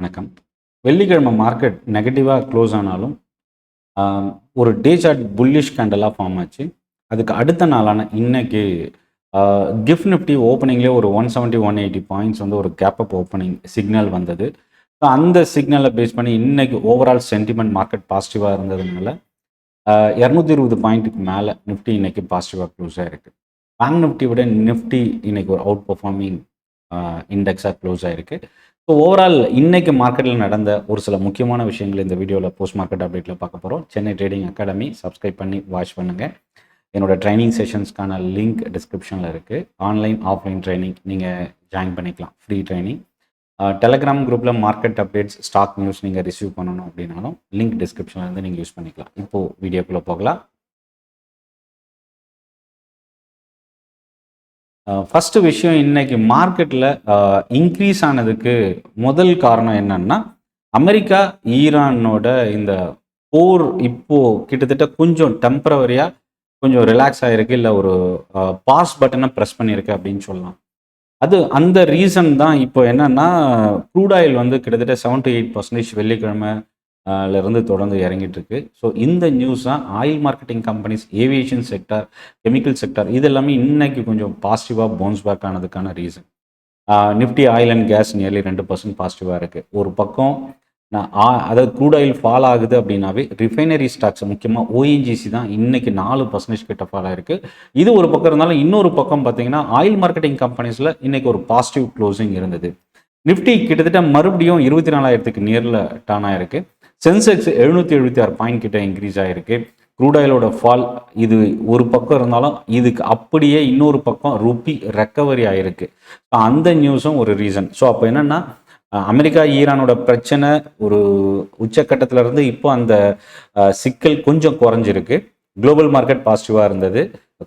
வணக்கம். வெள்ளிக்கிழமை மார்க்கெட் நெகட்டிவாக க்ளோஸ் ஆனாலும் ஒரு டே சார்ட் புல்லிஷ் கேண்டலாக ஃபார்ம் ஆச்சு. அதுக்கு அடுத்த நாளான இன்னைக்கு கிஃப்ட் நிஃப்டி ஓப்பனிங்லேயே ஒரு 170-180 பாயிண்ட்ஸ் வந்து ஒரு கேப் அப் ஓப்பனிங் சிக்னல் வந்தது. ஸோ அந்த சிக்னலை பேஸ் பண்ணி இன்னைக்கு ஓவரால் சென்டிமெண்ட் மார்க்கெட் பாசிட்டிவாக இருந்ததுனால 220 பாயிண்ட்டுக்கு மேலே நிஃப்டி இன்னைக்கு பாசிட்டிவாக க்ளோஸ் ஆகிருக்கு. பேங்க் நிஃப்டி விட நிஃப்டி இன்னைக்கு ஒரு அவுட் பர்ஃபார்மிங் இண்டெக்ஸாக க்ளோஸ் ஆகிருக்கு. ஸோ ஓவரால் இன்னைக்கு மார்க்கெட்டில் நடந்த ஒரு சில முக்கியமான விஷயங்கள் இந்த வீடியோவில் போஸ்ட் மார்க்கெட் அப்டேட்டில் பார்க்க போகிறோம். சென்னை ட்ரேடிங் அகாடமி சப்ஸ்கிரைப் பண்ணி வாட்ச் பண்ணுங்கள். என்னோட ட்ரைனிங் செஷன்ஸ்க்கான லிங்க் டிஸ்கிரிப்ஷனில் இருக்குது. ஆன்லைன் ஆஃப்லைன் ட்ரைனிங் நீங்கள் ஜாயின் பண்ணிக்கலாம், ஃப்ரீ ட்ரைனிங். டெலகிராம் குரூப்பில் மார்க்கெட் அப்டேட்ஸ், ஸ்டாக் நியூஸ் நீங்கள் ரிசீவ் பண்ணணும் அப்படின்னாலும் லிங்க் டிஸ்கிரிப்ஷனில் இருந்து நீங்கள் யூஸ் பண்ணிக்கலாம். இப்போது வீடியோக்குள்ளே போகலாம். ஃபஸ்ட்டு விஷயம், இன்னைக்கு மார்க்கெட்டில் இன்க்ரீஸ் ஆனதுக்கு முதல் காரணம் என்னன்னா, அமெரிக்கா ஈரானோட இந்த போர் இப்போது கிட்டத்தட்ட கொஞ்சம் டெம்பரவரியாக கொஞ்சம் ரிலாக்ஸ் ஆகிருக்கு, இல்லை ஒரு பாஸ் பட்டனை ப்ரெஸ் பண்ணியிருக்கு அப்படின்னு சொல்லலாம். அந்த ரீசன் தான் இப்போ என்னன்னா, க்ரூட் ஆயில் வந்து கிட்டத்தட்ட 7 to 8% வெள்ளிக்கிழமை இருந்து தொடர்ந்து இறங்கிட்டு இருக்கு. ஸோ இந்த நியூஸ் தான் oil marketing companies, aviation sector, chemical sector இது எல்லாமே இன்னைக்கு கொஞ்சம் பாசிட்டிவாக பவுன்ஸ் பேக் ஆனதுக்கான reason. Nifty oil and gas nearly 2% பாசிட்டிவாக இருக்குது. ஒரு பக்கம் அதாவது க்ரூட் ஆயில் ஃபால் ஆகுது அப்படின்னாவே ரிஃபைனரி ஸ்டாக்ஸ், முக்கியமாக ஓஎன்ஜிசி தான் இன்னைக்கு 4% கிட்ட ஃபால் ஆயிருக்கு. இது ஒரு பக்கம் இருந்தாலும் இன்னொரு பக்கம் பார்த்தீங்கன்னா ஆயில் மார்க்கெட்டிங் கம்பெனிஸில் இன்னைக்கு ஒரு பாசிட்டிவ் க்ளோசிங் இருந்தது. நிஃப்டி கிட்டத்தட்ட மறுபடியும் 24,000க்கு நியரில் டர்ன் ஆயிருக்கு. சென்செக்ஸ் 776 பாயிண்ட் கிட்ட இன்க்ரீஸ் ஆகிருக்கு. க்ரூட் ஆயிலோட ஃபால் இது ஒரு பக்கம் இருந்தாலும் இதுக்கு அப்படியே இன்னொரு பக்கம் ருப்பி ரெக்கவரி ஆகிருக்கு. அந்த நியூஸும் ஒரு ரீசன். ஸோ அப்போ என்னென்னா, அமெரிக்கா ஈரானோட பிரச்சனை ஒரு உச்சக்கட்டத்தில் இருந்து இப்போ அந்த சிக்கல் கொஞ்சம் குறைஞ்சிருக்கு. குளோபல் மார்க்கெட் பாசிட்டிவாக இருந்தது,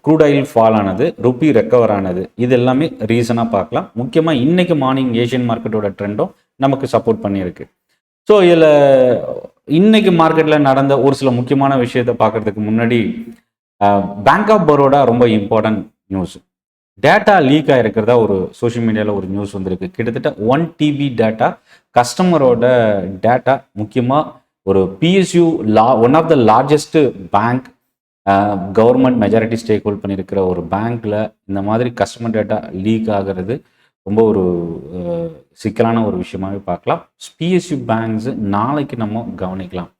க்ரூட் ஆயில் ஃபால் ஆனது, ருப்பி ரெக்கவர் ஆனது, இது எல்லாமே ரீசனாக பார்க்கலாம். முக்கியமாக இன்னைக்கு மார்னிங் ஏஷியன் மார்க்கெட்டோட ட்ரெண்டும் நமக்கு சப்போர்ட் பண்ணியிருக்கு. ஸோ இதில் இன்னைக்கு மார்க்கெட்டில் நடந்த ஒரு சில முக்கியமான விஷயத்தை பார்க்கறதுக்கு முன்னாடி, பேங்க் ஆஃப் பரோடா ரொம்ப இம்பார்ட்டன்ட் நியூஸ். டேட்டா லீக் ஆகிருக்கிறதா ஒரு சோஷியல் மீடியாவில் ஒரு நியூஸ் வந்திருக்கு. கிட்டத்தட்ட 1 TB டேட்டா, கஸ்டமரோட டேட்டா, முக்கியமாக ஒரு PSU one of the largest bank, government majority stake hold பண்ணியிருக்கிற ஒரு பேங்க்கில் இந்த மாதிரி கஸ்டமர் டேட்டா லீக் ஆகிறது ரொம்ப ஒரு சிக்கலான ஒரு விஷயமாகவே பார்க்கலாம். PSU பேங்க்ஸ் நாளைக்கு நம்ம கவனிக்கலாம்.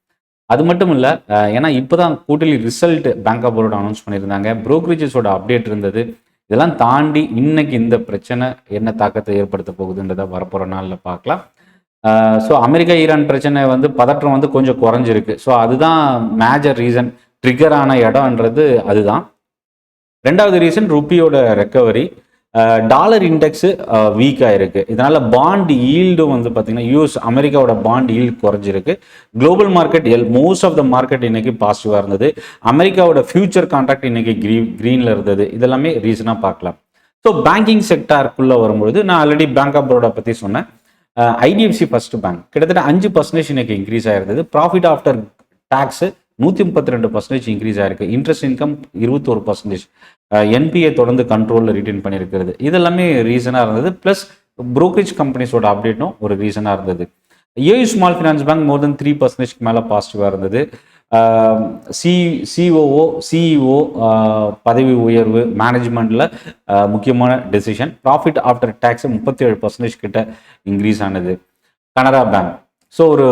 அது மட்டும் இல்லை, ஏன்னா இப்போ தான் quarterly result bank of Baroda announce பண்ணியிருந்தாங்க, ப்ரோக்கரேஜஸோட அப்டேட் இருந்தது. இதெல்லாம் தாண்டி இன்னைக்கு இந்த பிரச்சனை என்ன தாக்கத்தை ஏற்படுத்த போகுதுன்றதை வரப்போகிற நாளில் பார்க்கலாம். ஸோ அமெரிக்கா ஈரான் பிரச்சனை வந்து பதற்றம் வந்து கொஞ்சம் குறைஞ்சிருக்கு. ஸோ அதுதான் மேஜர் ரீசன், ட்ரிகரான இடம்ன்றது அதுதான். ரெண்டாவது ரீசன் ருப்பியோட ரெக்கவரி. டாலர் இண்டெக்ஸு வீக்காக இருக்குது. இதனால் பாண்ட் ஈல்டும் வந்து பார்த்திங்கன்னா யூஎஸ் அமெரிக்காவோட பாண்ட் ஈல்டு குறைஞ்சிருக்கு. Global market most of the market இன்றைக்கி பாசிட்டிவாக இருந்தது. அமெரிக்காவோட ஃபியூச்சர் கான்ட்ராக்ட் இன்றைக்கி க்ரீனில் இருந்தது. இதெல்லாமே ரீசனாக பார்க்கலாம். ஸோ பேங்கிங் செக்டாருக்குள்ளே வரும்பொழுது நான் ஆல்ரெடி பேங்க் ஆஃப் பரோடா பற்றி சொன்னேன். IDFC ஃபர்ஸ்ட் பேங்க் கிட்டத்தட்ட 5% இன்றைக்கி இன்க்ரீஸ் ஆகிருந்தது. ப்ராஃபிட் ஆஃப்டர் டேக்ஸு 132% இன்க்ரீஸ் ஆகிருக்கு. Interest income 21%. NPA தொடர்ந்து கண்ட்ரோலில் ரிட்டைன் பண்ணியிருக்கிறது. இதெல்லாமே ரீசனாக இருந்தது. ப்ளஸ் ப்ரோக்கரேஜ் கம்பெனிஸோட அப்டேட்டும் ஒரு ரீசனாக இருந்தது. ஏயு ஸ்மால் ஃபினான்ஸ் பேங்க் மோர் தென் 3% மேலே பாசிட்டிவாக இருந்தது. CEO பதவி உயர்வு, மேனேஜ்மெண்ட்டில் முக்கியமான டெசிஷன். ப்ராஃபிட் ஆஃப்டர் டேக்ஸ் 37% கிட்ட இன்க்ரீஸ் ஆனது. கனரா பேங்க் ஸோ ஒரு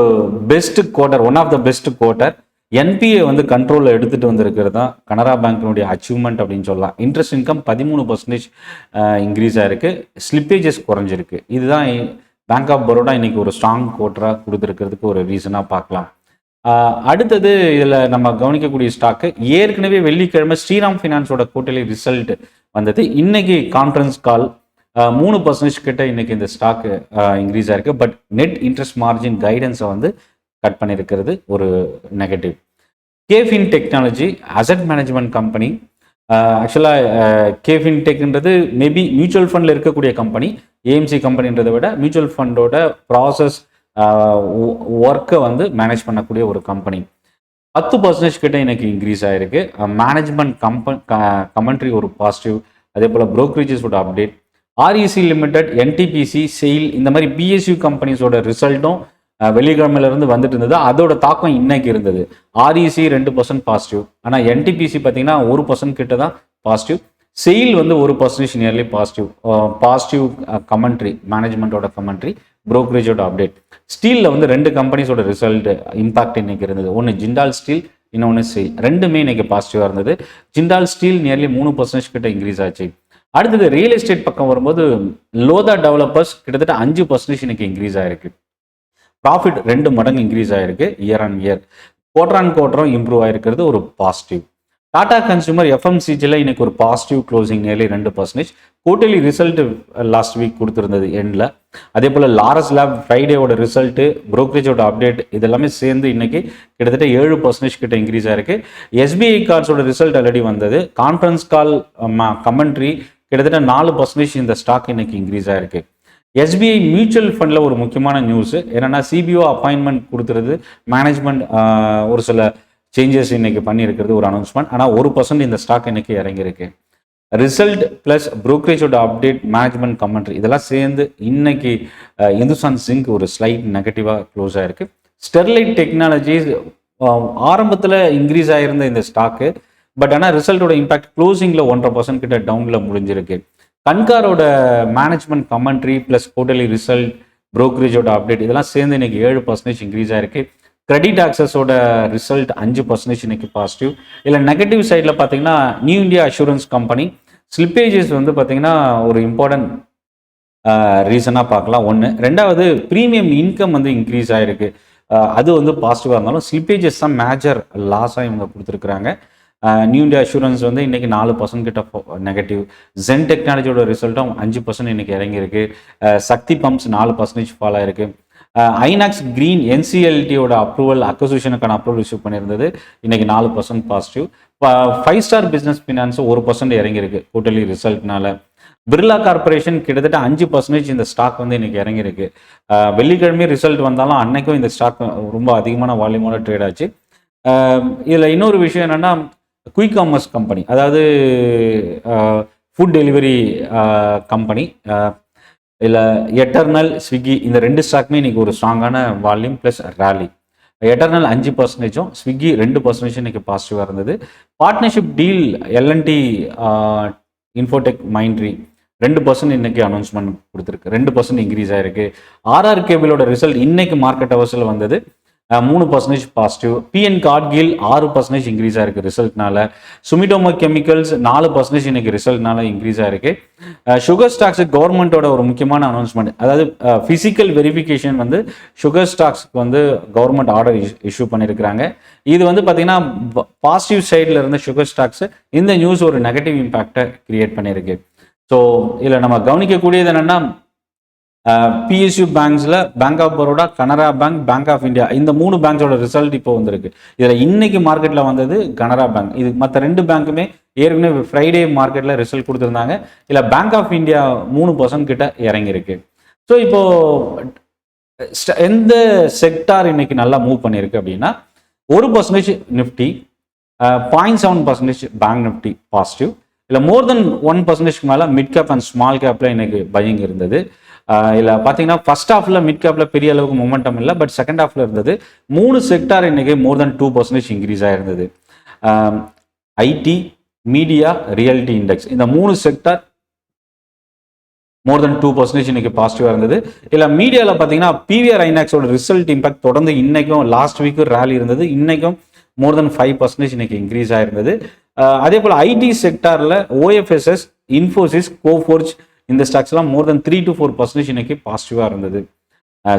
best quarter, one of the best quarter. NPA வந்து கண்ட்ரோலில் எடுத்துகிட்டு வந்திருக்கிறது தான் கனரா பேங்க்கினுடைய அச்சீவ்மெண்ட் அப்படின்னு சொல்லலாம். இன்ட்ரெஸ்ட் இன்கம் 13% இன்க்ரீஸ் ஆகிருக்கு. ஸ்லிப்பேஜஸ் குறைஞ்சிருக்கு. இதுதான் பேங்க் ஆஃப் பரோடா இன்னைக்கு ஒரு ஸ்ட்ராங் குவார்ட்டராக கொடுத்துருக்கிறதுக்கு ஒரு ரீசனாக பார்க்கலாம். அடுத்தது இதில் நம்ம கவனிக்கக்கூடிய ஸ்டாக்கு, ஏற்கனவே வெள்ளிக்கிழமை ஸ்ரீராம் ஃபினான்ஸோட குவார்ட்டர்லி ரிசல்ட் வந்தது. இன்னைக்கு கான்ஃபரன்ஸ் கால் 3% கிட்ட இன்னைக்கு இந்த ஸ்டாக்கு இன்க்ரீஸ் ஆயிருக்கு. பட் நெட் இன்ட்ரெஸ்ட் மார்ஜின் கைடன்ஸை வந்து கட் பண்ணியிருக்கிறது ஒரு negative. Caffeine technology asset management company. ஆக்சுவலாக கேஃபின் டெக்ன்றது மேபி மியூச்சுவல் ஃபண்டில் இருக்கக்கூடிய கம்பெனி. AMC கம்பெனின்றதை விட மியூச்சுவல் ஃபண்டோட ப்ராசஸ் ஒர்க்கை வந்து மேனேஜ் பண்ணக்கூடிய ஒரு கம்பெனி. 10% கிட்ட இன்னைக்கு இன்க்ரீஸ் ஆகிருக்கு. மேனேஜ்மெண்ட் கமெண்ட்ரி ஒரு பாசிட்டிவ். அதே போல் ப்ரோக்கரேஜஸோட update. REC limited, NTPC, SAIL இந்த மாதிரி பிஎஸ்யூ கம்பெனிஸோட ரிசல்ட்டும் வெள்ளிக்கிழமையிலிருந்து வந்துட்டு இருந்தது. அதோட தாக்கம் இன்னைக்கு இருந்தது. ஆர்இசி 2% பாசிட்டிவ், ஆனால் என்டிபிசி பார்த்தீங்கன்னா 1% கிட்ட தான் பாசிட்டிவ். செயில் வந்து 1% நியர்லி பாசிட்டிவ். பாசிட்டிவ் கமெண்ட்ரி, மேனேஜ்மெண்ட்டோட கமெண்ட்ரி, புரோக்கரேஜோட அப்டேட். ஸ்டீலில் வந்து 2 கம்பெனிஸோட ரிசல்ட் இம்பாக்ட் இன்னைக்கு இருந்தது. ஒன்று ஜிண்டால் ஸ்டீல், இன்னொன்று செயில். ரெண்டுமே இன்னைக்கு பாசிட்டிவாக இருந்தது. ஜிண்டால் ஸ்டீல் நியர்லி 3% கிட்ட இன்க்ரீஸ் ஆச்சு. அடுத்தது ரியல் எஸ்டேட் பக்கம் வரும்போது லோதா டெவலப்பர்ஸ் கிட்டத்தட்ட 5% இன்னைக்கு இன்க்ரீஸ் ஆயிருக்கு. ப்ராஃபிட் 2 மடங்கு இன்க்ரீஸ் ஆயிருக்கு year on year. Quarter on குவார்டரும் இம்ப்ரூவ் ஆயிருக்கிறது ஒரு பாசிட்டிவ். டாடா கன்சூமர் எஃப்எம்சிஜியில் இன்னைக்கு ஒரு positive closing nearly 2%. Quarterly result last week கொடுத்துருந்தது எண்டில். அதே போல் லாரஸ் லேப் ஃப்ரைடேவோட ரிசல்ட்டு, புரோக்கரேஜோட அப்டேட் இதெல்லாமே சேர்ந்து இன்னைக்கு கிட்டத்தட்ட 7% கிட்ட இன்க்ரீஸ் ஆயிருக்கு. எஸ்பிஐ கார்ட்ஸோட ரிசல்ட் ஆல்ரெடி வந்தது. கான்ஃபரன்ஸ் கால் கமெண்ட்ரி கிட்டத்தட்ட 4% இந்த ஸ்டாக் இன்னைக்கு இன்க்ரீஸ் ஆயிருக்கு. எஸ்பிஐ மியூச்சுவல் ஃபண்டில் ஒரு முக்கியமான நியூஸ் என்னன்னா, சிபிஓ அப்பாயின்மெண்ட் கொடுத்துருது. மேனேஜ்மெண்ட் ஒரு சில சேஞ்சஸ் இன்னைக்கு பண்ணியிருக்கிறது ஒரு அனௌன்ஸ்மெண்ட். ஆனால் 1% இந்த ஸ்டாக் இன்னைக்கு இறங்கியிருக்கு. ரிசல்ட் பிளஸ் புரோக்கரேஜோட அப்டேட், மேனேஜ்மெண்ட் கமெண்ட்ரி இதெல்லாம் சேர்ந்து இன்னைக்கு இந்துஸ்தான் ஜிங்க் ஒரு ஸ்லைட் நெகட்டிவாக க்ளோஸ் ஆயிருக்கு. ஸ்டெர்லைட் டெக்னாலஜிஸ் ஆரம்பத்தில் இன்க்ரீஸ் ஆகிருந்த இந்த ஸ்டாக்கு, பட் ஆனால் ரிசல்ட்டோட இம்பாக்ட் க்ளோசிங்கில் 1.5% கிட்ட டவுனில் முடிஞ்சிருக்கு. கன்காரோட management commentary plus quarterly result, புரோக்கரேஜோட அப்டேட் இதெல்லாம் சேர்ந்து இன்னைக்கு 7% இன்க்ரீஸ் ஆயிருக்கு. கிரெடிட் ஆக்சஸோட ரிசல்ட் 5% இன்னைக்கு பாசிட்டிவ். இல்லை நெகட்டிவ் சைடில் பார்த்தீங்கன்னா new India assurance company slippages வந்து பார்த்தீங்கன்னா ஒரு இம்பார்ட்டன்ட் ரீசனாக பார்க்கலாம். ஒன்று. ரெண்டாவது ப்ரீமியம் இன்கம் வந்து இன்க்ரீஸ் ஆகிருக்கு. அது வந்து பாசிட்டிவாக இருந்தாலும் ஸ்லிப்பேஜஸ் தான் மேஜர் லாஸாக இவங்க கொடுத்துருக்குறாங்க. நியூ இந்தியா அஷூரன்ஸ் வந்து இன்னைக்கு 4% கிட்ட நெகட்டிவ். ஜென் டெக்னாலஜியோட ரிசல்ட்டும் 5% இன்னைக்கு இறங்கியிருக்கு. சக்தி பம்ப்ஸ் 4% ஃபால் ஆயிருக்கு. ஐநாக்ஸ் கிரீன் என்சிஎல்டியோட அப்ரூவல், அக்வசிஷனுக்கான அப்ரூவல் இஷ்யூ பண்ணியிருந்தது. இன்னைக்கு 4% பாசிட்டிவ். 5 ஸ்டார் பிஸ்னஸ் ஃபினான்ஸ் 1% இறங்கியிருக்கு குவார்டர்லி ரிசல்ட்னால. பிர்லா கார்பரேஷன் கிட்டத்தட்ட 5% இந்த ஸ்டாக் வந்து இன்னைக்கு இறங்கியிருக்கு. வெள்ளிக்கிழமை ரிசல்ட் வந்தாலும் அன்னைக்கும் இந்த ஸ்டாக் ரொம்ப அதிகமான வால்யூமோட ட்ரேட் ஆச்சு. இதில் இன்னொரு விஷயம் என்னன்னா, குயிக் காமர்ஸ் கம்பெனி, அதாவது ஃபுட் டெலிவரி கம்பெனி, இல்லை எட்டர்னல், ஸ்விக்கி இந்த 2 ஸ்டாக்குமே இன்னைக்கு ஒரு ஸ்ட்ராங்கான volume plus rally. Eternal 5%, Swiggy 2% இன்னைக்கு பாசிட்டிவாக இருந்தது. Partnership deal LNT Infotech Mindtree 2% இன்னைக்கு அனௌன்ஸ்மெண்ட் கொடுத்துருக்கு. 2% இன்க்ரீஸ் ஆயிருக்கு. ஆர்ஆர் கேபிளோட ரிசல்ட் இன்னைக்கு மார்க்கெட் ஹவர்ஸில் வந்தது. 3% பாசிட்டிவ். பிஎன் கார்கில் 6% இன்க்ரீஸ் ஆயிருக்கு ரிசல்ட்னால. சுமிடோமோ கெமிக்கல்ஸ் 4% இன்னைக்கு ரிசல்ட்னால இன்க்ரீஸ் ஆயிருக்கு. சுகர் ஸ்டாக்ஸ் கவர்மெண்ட்டோட ஒரு முக்கியமான அனௌன்ஸ்மெண்ட், அதாவது ஃபிசிக்கல் வெரிஃபிகேஷன் வந்து சுகர் ஸ்டாக்ஸ்க்கு வந்து கவர்மெண்ட் ஆர்டர் இஷ்யூ பண்ணியிருக்கிறாங்க. இது வந்து பார்த்தீங்கன்னா பாசிட்டிவ் சைடில் இருந்த சுகர் ஸ்டாக்ஸ் இந்த நியூஸ் ஒரு நெகட்டிவ் இம்பேக்டை கிரியேட் பண்ணியிருக்கு. ஸோ இதில் நம்ம கவனிக்கக்கூடியது என்னென்னா, பிஎஸ்யூ பேங்க்ஸில் bank of Baroda, Canara bank, bank of India இந்த 3 பேங்க்ஸோட ரிசல்ட் இப்போ வந்திருக்கு. இதில் இன்னைக்கு மார்க்கெட்டில் வந்தது கனரா பேங்க். இது மற்ற 2 பேங்க்குமே ஏற்கனவே ஃப்ரைடே மார்க்கெட்டில் ரிசல்ட் கொடுத்துருந்தாங்க. இல்லை பேங்க் ஆஃப் இந்தியா 3% கிட்ட இறங்கியிருக்கு. ஸோ இப்போ எந்த செக்டார் இன்னைக்கு நல்லா மூவ் பண்ணியிருக்கு அப்படின்னா, 1% நிஃப்டி, 0.7% பேங்க் நிஃப்டி பாசிட்டிவ். இல்லை மோர் தென் 1% மேலே மிட் கேப் அண்ட் ஸ்மால் கேப்பில் இன்னைக்கு பையிங் இருந்தது. இல்லை பார்த்தீங்கன்னா ஃபர்ஸ்ட் ஹாஃபில் மிட் கேப்பில் பெரிய அளவுக்கு மொமெண்டம் இல்லை, பட் செகண்ட் ஹாஃபில் இருந்தது. 3 செக்டார் இன்னைக்கு மோர் தென் 2% இன்க்ரீஸ் ஆயிருந்தது. ஐடி, மீடியா, ரியல்டி இண்டெக்ஸ் இந்த 3 செக்டார் மோர் தென் 2% இன்னைக்கு பாசிட்டிவாக இருந்தது. இல்லை மீடியாவில் பார்த்தீங்கன்னா பிவிஆர் ஐநாக்ஸோட ரிசல்ட் இம்பாக்ட் தொடர்ந்து இன்னைக்கும் லாஸ்ட் வீக்கும் ரேலி இருந்தது. இன்னைக்கும் மோர் தென் 5% இன்னைக்கு இன்க்ரீஸ் ஆயிருந்தது. அதே போல் ஐடி செக்டாரில் ஓஎஃப்எஸ்எஸ், இன்ஃபோசிஸ், கோஃபோர்ஜ் இந்த ஸ்டாக்ஸ்லாம் மோர் தென் 3 to 4% இன்னைக்கு பாசிட்டிவாக இருந்தது.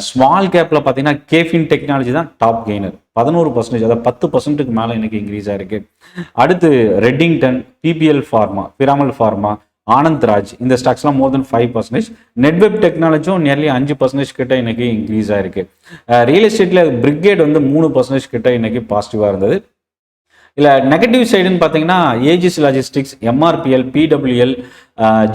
ஸ்மால் கேப்பில் பார்த்தீங்கன்னா கேஃபின் டெக்னாலஜி தான் டாப் கெய்னர் 11%, அதாவது 10%க்கு மேலே இன்னைக்கு இன்க்ரீஸ் ஆயிருக்கு. அடுத்து Redington, PPL pharma, Piramal pharma, Anand Raj இந்த ஸ்டாக்ஸ்லாம் மோர் தென் 5%. நெட்வெப் டெக்னாலஜியும் நியர்லி 5% கிட்ட இன்னைக்கு இன்க்ரீஸ் ஆயிருக்கு. ரியல் எஸ்டேட்டில் பிரிகேட் வந்து 3% கிட்ட இன்னைக்கு பாசிட்டிவாக இருந்தது. இல்லை நெகட்டிவ் சைடுன்னு பார்த்தீங்கன்னா Aegis logistics, MRPL, PWL,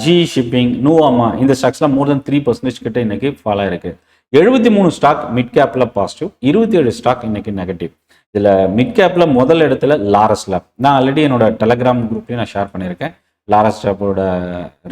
G shipping, Nuvama இந்த ஸ்டாக்ஸ்லாம் மோர் தென் 3% கிட்ட இன்னைக்கு ஃபால் ஆயிருக்கு. 73 ஸ்டாக் மிட் கேப்பில் பாசிட்டிவ், 27 ஸ்டாக் இன்னைக்கு நெகட்டிவ். இதில் மிட் கேப்பில் முதல் இடத்துல லாரஸ் லேப். நான் ஆல்ரெடி என்னோட டெலகிராம் குரூப்லேயும் நான் ஷேர் பண்ணியிருக்கேன். லாரஸ் டாப்போட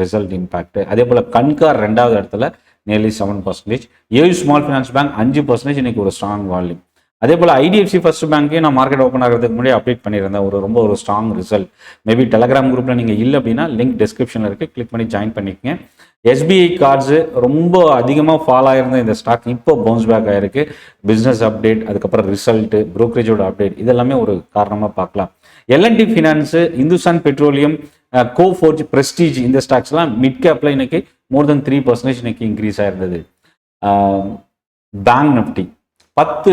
ரிசல்ட் இம்பாக்ட். அதே போல் கண்கார் 2வது இடத்துல nearly 7%. AU small finance bank 5% இன்னைக்கு ஒரு ஸ்ட்ராங் வால்யூம். அதே போல் ஐடிஎஃப்சி ஃபர்ஸ்ட் பேங்க்கே நான் மார்க்கெட் ஓப்பன் ஆகிறதுக்கு முன்னாடி அப்டேட் பண்ணியிருந்தேன், ரொம்ப ஒரு ஸ்ட்ராங் ரிசல்ட். மேபி டெலகிராம் குரூப்பில் நீங்கள் இல்லை அப்படின்னா லிங்க் டிஸ்கிரிப்ஷனில் இருக்குது, கிளிக் பண்ணி ஜாயின் பண்ணிக்கங்க. எஸ்பிஐ கார்ட்ஸு ரொம்ப அதிகமாக ஃபால் ஆகிருந்த இந்த ஸ்டாக் இப்போ பவுன்ஸ் பேக் ஆகிருக்கு. பிஸ்னஸ் அப்டேட், அதுக்கப்புறம் ரிசல்ட்டு, ப்ரோக்கரேஜோட அப்டேட், இதெல்லாமே ஒரு காரணமாக பார்க்கலாம். LNT finance, Hindustan petroleum, Coforge, Prestige, இந்த ஸ்டாக்ஸ்லாம் மிட் கேப்பில் இன்னைக்கு மோர் தென் 3% இன்னைக்கு இன்க்ரீஸ் ஆயிருந்தது. Bank Nifty 10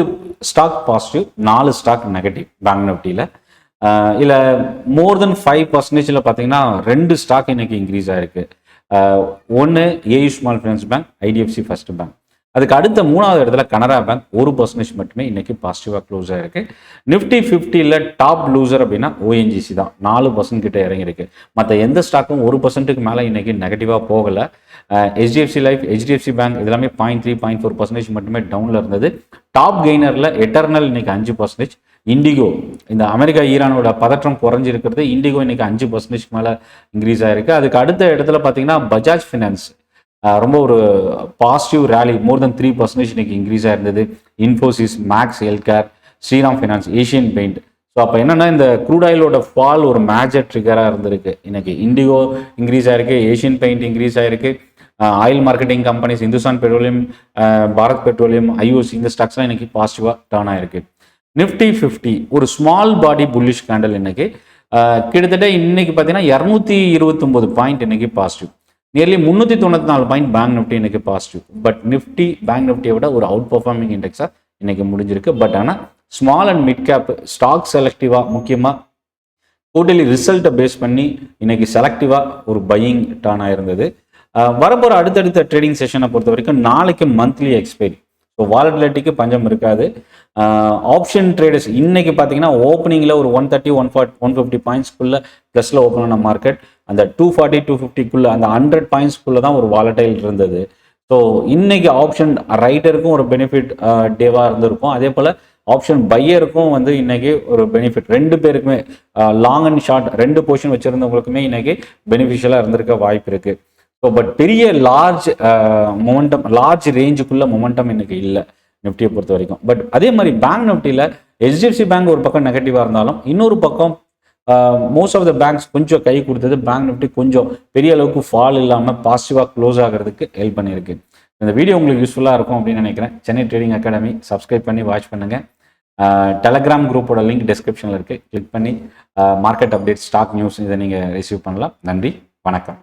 stock positive, 4 stock negative. Bank நிஃப்டியில் இல்லை மோர் தென் 5%, பார்த்தீங்கன்னா 2 ஸ்டாக் இன்னைக்கு இன்க்ரீஸ் ஆயிருக்கு. ஒன்று AU small finance bank, IDFC first bank. அதுக்கு அடுத்த 3வது இடத்துல கனரா பேங்க் 1% மட்டுமே இன்னைக்கு பாசிட்டிவாக க்ளோஸ் ஆயிருக்கு. நிஃப்டி 50ல் டாப் லூசர் அப்படின்னா ஓஎன்ஜிசி தான், 4% கிட்ட இறங்கியிருக்கு. மற்ற எந்த ஸ்டாக்கும் 1%க்கு மேலே இன்னைக்கு நெகட்டிவாக போகலை. ஹெச்டிஎஃப்சி லைஃப், ஹெச்டிஎஃப்சி பேங்க் இதெல்லாமே 0.3, 0.4% மட்டுமே டவுனில் இருந்தது. டாப் கெய்னரில் எட்டர்னல் இன்னைக்கு 5%. இண்டிகோ, இந்த அமெரிக்கா ஈரானோட பதற்றம் குறைஞ்சிருக்கிறது, இண்டிகோ இன்னைக்கு 5% மேலே இன்க்ரீஸ் ஆயிருக்கு. அதுக்கு அடுத்த இடத்துல பார்த்தீங்கன்னா பஜாஜ் ஃபினான்ஸ் ரொம்ப ஒரு பாசிட்டிவ் ரேலி, மோர் தென் 3% இன்னைக்கு இன்க்ரீஸ் ஆயிருந்தது. Infosys, Max healthcare, Shriram finance, Asian paint. So அப்போ என்னன்னா இந்த க்ரூட் ஆயிலோட ஃபால் ஒரு மேஜர் ட்ரிகராக இருந்திருக்கு. இன்னைக்கு இண்டிகோ இன்க்ரீஸ் ஆயிருக்கு, ஏஷியன் பெயிண்ட் இன்க்ரீஸ் ஆயிருக்கு. Oil marketing companies, Hindustan petroleum, Bharat petroleum, IOC, இந்த ஸ்டாக்ஸ்லாம் இன்னைக்கு பாசிட்டிவாக டர்ன் ஆயிருக்கு. நிஃப்டி 50 ஒரு ஸ்மால் பாடி புல்லிஷ் கேண்டல் இன்னைக்கு கிட்டத்தட்ட இன்னைக்கு பார்த்தீங்கன்னா 229 பாயிண்ட் இன்னைக்கு positive. Nearly 394 point bank Nifty இன்னைக்கு பாசிட்டிவ். பட் நிஃப்டி பேங்க் நிஃப்டியை விட ஒரு அவுட் பர்ஃபார்மிங் இண்டெக்ஸாக இன்னைக்கு முடிஞ்சிருக்கு. பட் ஆனால் small and mid cap stock செலக்டிவாக, முக்கியமாக குவார்ட்டர்லி ரிசல்ட்டை பேஸ் பண்ணி இன்னைக்கு செலக்டிவாக ஒரு பையிங் டர்ன் ஆயிருந்தது. வரப்போகிற அடுத்தடுத்த ட்ரேடிங் செஷனை பொறுத்த வரைக்கும் நாளைக்கு மந்த்லி எக்ஸ்பைரி, ஸோ வாலட்டிலிட்டிக்கு பஞ்சம் இருக்காது. ஆப்ஷன் ட்ரேடர்ஸ் இன்னைக்கு பார்த்தீங்கன்னா ஓப்பனிங்கில் ஒரு 130, 150 பாயிண்ட்ஸ்க்குள்ளே ப்ளஸில் ஓப்பன் ஆன மார்க்கெட், அந்த 240, 250க்குள்ளே அந்த 100 பாயிண்ட்ஸ்க்குள்ளே தான் ஒரு வாலட்டைல் இருந்தது. ஸோ இன்னைக்கு ஆப்ஷன் ரைட்டருக்கும் ஒரு பெனிஃபிட் டேவாக இருந்திருக்கும். அதே போல் ஆப்ஷன் பையருக்கும் வந்து இன்னைக்கு ஒரு பெனிஃபிட், 2 பேருக்குமே லாங் அண்ட் ஷார்ட் 2 போர்ஷன் வச்சுருந்தவங்களுக்குமே இன்னைக்கு பெனிஃபிஷியலாக இருந்திருக்க வாய்ப்பு இருக்குது. ஸோ பட் பெரிய லார்ஜ் மொமெண்டம், லார்ஜ் ரேஞ்சுக்குள்ள மொமெண்டம் இன்னைக்கு இல்லை நிஃப்டியை பொறுத்த வரைக்கும். பட் அதே மாதிரி பேங்க் நிஃப்டியில் ஹெச்டிஎஃப்சி பேங்க் ஒரு பக்கம் நெகட்டிவாக இருந்தாலும் இன்னொரு பக்கம் மோஸ்ட் ஆஃப் த பேங்க்ஸ் கொஞ்சம் கை கொடுத்தது. பேங்க் நிஃப்டி கொஞ்சம் பெரிய அளவுக்கு ஃபால் இல்லாமல் பாசிட்டிவாக க்ளோஸ் ஆகிறதுக்கு ஹெல்ப் பண்ணியிருக்கு. இந்த வீடியோ உங்களுக்கு யூஸ்ஃபுல்லாக இருக்கும் அப்படின்னு நினைக்கிறேன். சென்னை ட்ரேடிங் அகாடமி சப்ஸ்கிரைப் பண்ணி வாட்ச் பண்ணுங்கள். டெலகிராம் குரூப்போட லிங்க் டிஸ்கிரிப்ஷனில் இருக்குது, கிளிக் பண்ணி மார்க்கெட் அப்டேட், ஸ்டாக் நியூஸ் இதை நீங்கள் ரிசீவ் பண்ணலாம். நன்றி, வணக்கம்.